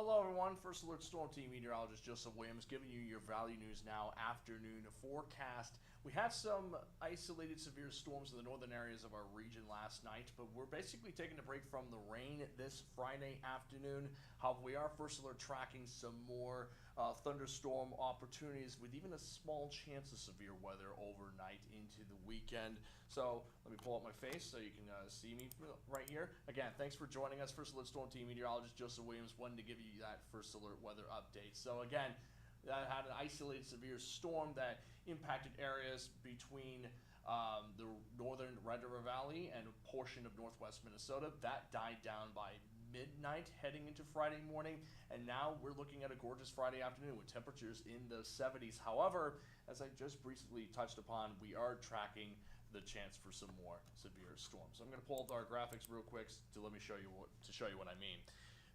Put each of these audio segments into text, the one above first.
Hello everyone, First Alert Storm Team meteorologist Joseph Williams giving you your Valley News Now afternoon forecast. We had some isolated severe storms in the northern areas of our region last night, but we're basically taking a break from the rain this Friday afternoon. However, we are First Alert tracking some more thunderstorm opportunities with even a small chance of severe weather overnight into the weekend. So let me pull up my face so you can see me right here. Again, thanks for joining us. First Alert Storm Team meteorologist Joseph Williams wanted to give you that First Alert weather update. So again, that had an isolated severe storm that impacted areas between the northern Red River Valley and a portion of northwest Minnesota. That died down by midnight heading into Friday morning, and now we're looking at a gorgeous Friday afternoon with temperatures in the 70s. However, as I just briefly touched upon, we are tracking the chance for some more severe storms. So I'm going to pull up our graphics real quick to show you what I mean.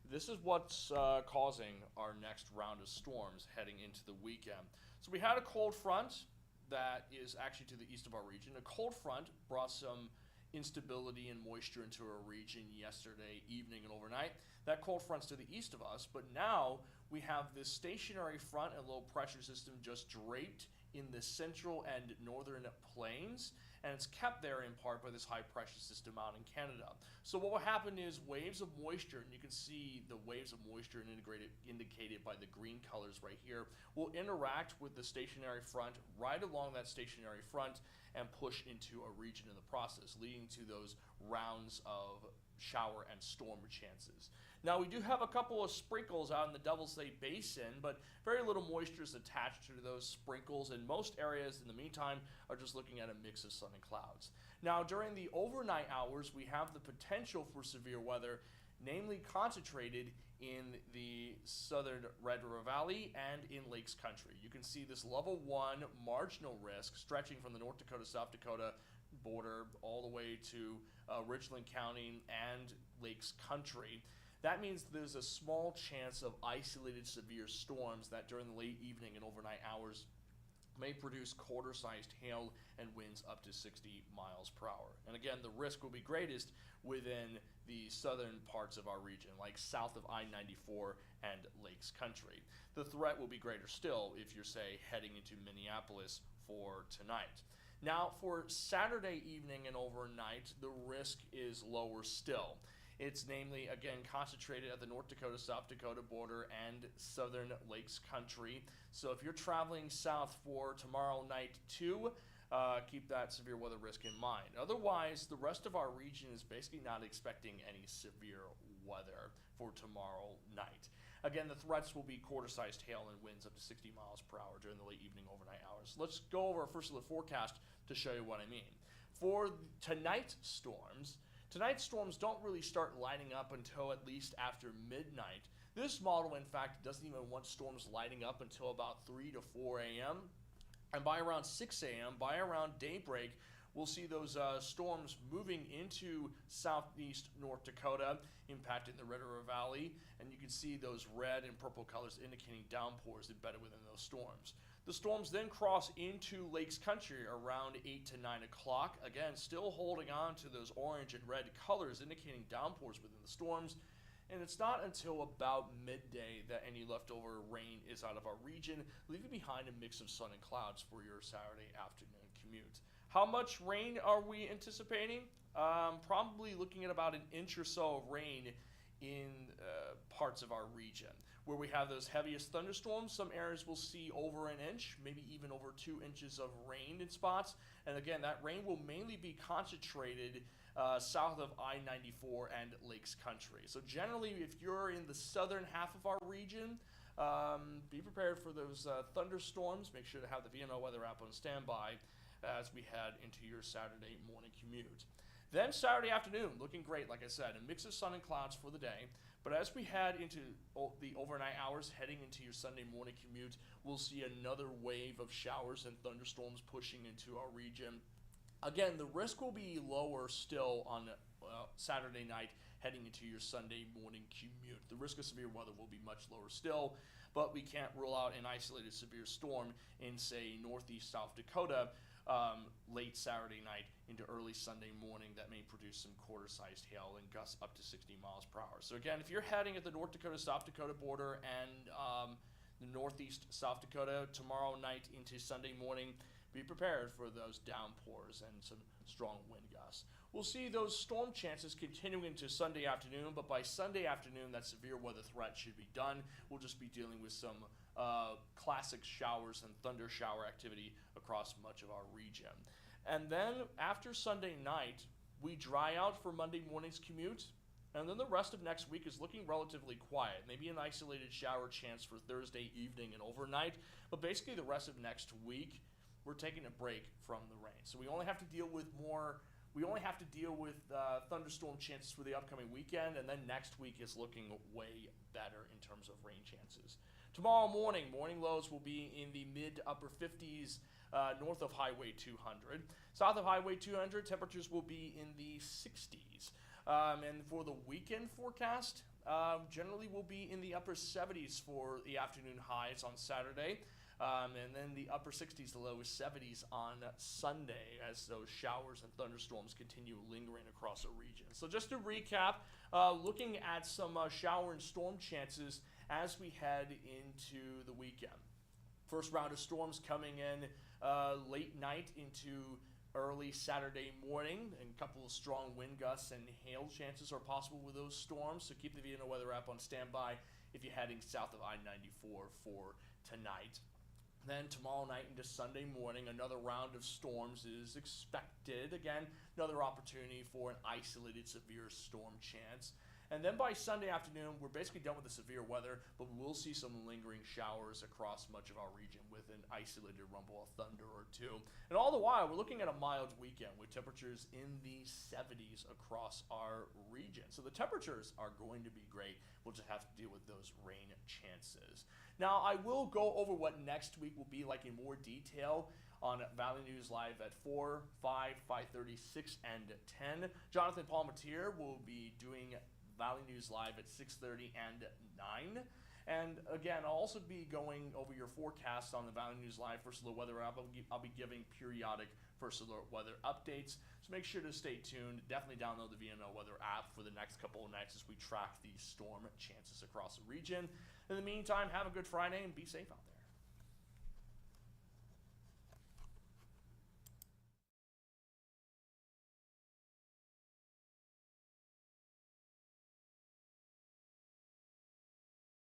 This is what's causing our next round of storms heading into the weekend. So we had a cold front that is actually to the east of our region. A cold front brought some instability and moisture into our region yesterday evening and overnight. That cold front's to the east of us, but now we have this stationary front and low pressure system just draped in the central and northern plains, and it's kept there in part by this high pressure system out in Canada. So what will happen is waves of moisture, and you can see the waves of moisture indicated by the green colors right here, will interact with the stationary front right along that stationary front and push into a region in the process, leading to those rounds of shower and storm chances. Now we do have a couple of sprinkles out in the Devil's Lake Basin, but very little moisture is attached to those sprinkles, and most areas in the meantime are just looking at a mix of sun and clouds. Now during the overnight hours, we have the potential for severe weather, namely concentrated in the southern Red River Valley and in Lakes Country. You can see this level 1 marginal risk stretching from the North Dakota-South Dakota border all the way to Richland County and Lakes Country. That means there's a small chance of isolated severe storms that during the late evening and overnight hours may produce quarter-sized hail and winds up to 60 miles per hour. And again, the risk will be greatest within the southern parts of our region, like south of I-94 and Lakes Country. The threat will be greater still if you're, say, heading into Minneapolis for tonight. Now, for Saturday evening and overnight, the risk is lower still. It's namely, again, concentrated at the North Dakota-South Dakota border and southern Lakes Country. So if you're traveling south for tomorrow night too, keep that severe weather risk in mind. Otherwise, the rest of our region is basically not expecting any severe weather for tomorrow night. Again, the threats will be quarter-sized hail and winds up to 60 miles per hour during the late evening overnight hours. Let's go over our first look forecast to show you what I mean. For tonight's storms don't really start lining up until at least after midnight. This model, in fact, doesn't even want storms lighting up until about 3 to 4 a.m. And by around 6 a.m., by around daybreak, we'll see those storms moving into southeast North Dakota, impacting the Red River Valley, and you can see those red and purple colors indicating downpours embedded within those storms. The storms then cross into Lakes Country around 8 to 9 o'clock, again, still holding on to those orange and red colors indicating downpours within the storms. And it's not until about midday that any leftover rain is out of our region, leaving behind a mix of sun and clouds for your Saturday afternoon commute. How much rain are we anticipating? Probably looking at about an inch or so of rain in parts of our region. Where we have those heaviest thunderstorms, some areas will see over an inch, maybe even over 2 inches of rain in spots. And again, that rain will mainly be concentrated south of I-94 and Lakes Country. So generally, if you're in the southern half of our region, be prepared for those thunderstorms. Make sure to have the VNN weather app on standby as we head into your Saturday morning commute. Then Saturday afternoon, looking great, like I said, a mix of sun and clouds for the day. But as we head into the overnight hours, heading into your Sunday morning commute, we'll see another wave of showers and thunderstorms pushing into our region. Again, the risk will be lower still on Saturday night heading into your Sunday morning commute. The risk of severe weather will be much lower still, but we can't rule out an isolated severe storm in, say, northeast South Dakota late Saturday night into early Sunday morning that may produce some quarter-sized hail and gusts up to 60 miles per hour. So again, if you're heading at the North Dakota-South Dakota border and the northeast South Dakota tomorrow night into Sunday morning, be prepared for those downpours and some strong wind gusts. We'll see those storm chances continuing into Sunday afternoon, but by Sunday afternoon, that severe weather threat should be done. We'll just be dealing with some classic showers and thunder shower activity across much of our region. And then after Sunday night, we dry out for Monday morning's commute. And then the rest of next week is looking relatively quiet. Maybe an isolated shower chance for Thursday evening and overnight. But basically the rest of next week, we're taking a break from the rain. So we only have to deal with thunderstorm chances for the upcoming weekend. And then next week is looking way better in terms of rain chances. Tomorrow morning lows will be in the mid to upper 50s north of Highway 200. South of Highway 200, temperatures will be in the 60s. And for the weekend forecast, generally will be in the upper 70s for the afternoon highs on Saturday. And then the upper 60s to low 70s on Sunday as those showers and thunderstorms continue lingering across the region. So just to recap, looking at some shower and storm chances as we head into the weekend. First round of storms coming in late night into early Saturday morning, and a couple of strong wind gusts and hail chances are possible with those storms, so keep the VNN weather app on standby if you're heading south of I-94 for tonight. Then tomorrow night into Sunday morning, another round of storms is expected. Again, another opportunity for an isolated severe storm chance. And then by Sunday afternoon, we're basically done with the severe weather, but we'll see some lingering showers across much of our region with an isolated rumble of thunder or two. And all the while, we're looking at a mild weekend with temperatures in the 70s across our region. So the temperatures are going to be great. We'll just have to deal with those rain chances. Now, I will go over what next week will be like in more detail on Valley News Live at 4, 5, 5:30, 6, and 10. Jonathan Palmatier will be doing Valley News Live at 6:30 and 9. And again, I'll also be going over your forecast on the Valley News Live First Alert Weather app. I'll be giving periodic First Alert Weather updates. So make sure to stay tuned. Definitely download the VNN Weather app for the next couple of nights as we track these storm chances across the region. In the meantime, have a good Friday and be safe out there.